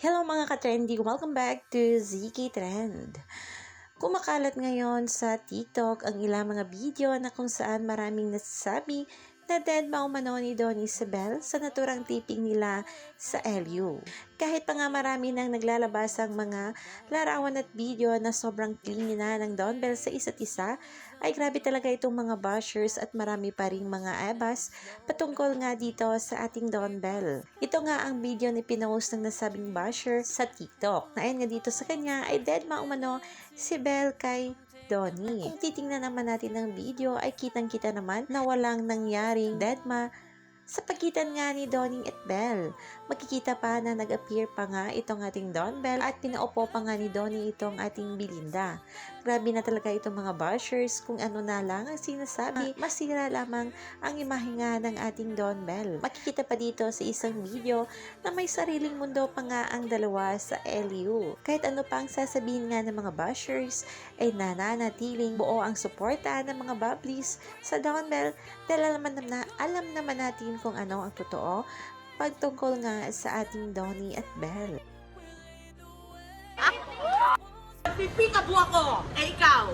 Hello mga ka-trendy! Welcome back to ZK Trend. Kumakalat ngayon sa TikTok ang ilang mga video na kung saan maraming nasasabi na dead umano ni Don Isabel sa naturang taping nila sa LU. Kahit pa nga marami nang naglalabas ang mga larawan at video na sobrang clingy na ng Don Bell sa isa't isa, ay grabe talaga itong mga bashers at marami pa ring mga ebas patungkol nga dito sa ating Don Bell. Ito nga ang video ni pinost ng nasabing basher sa TikTok. Na ayon nga dito sa kanya ay dead umano si Bell kay Donnie. Kung titingnan naman natin ng video ay kitang-kita naman na walang nangyaring deadma sa pagitan nga ni Donnie at Bell. Makikita pa na nag-appear pa nga itong ating Don Bell at pinaupo pa nga ni Donnie itong ating Belinda. Grabe na talaga itong mga bashers kung ano na lang ang sinasabi. Masira lamang ang imahe nga ng ating Don Bell. Makikita pa dito sa isang video na may sariling mundo pa nga ang dalawa sa LU. Kahit ano pa ang sasabihin nga ng mga bashers ay nananatiling buo ang suporta ng mga bubblies sa Don Bell dahil alam naman natin kung ano ang totoo pagtungkol nga sa ating Donnie at Bell. Pipi ka buwa ko! Eh ikaw!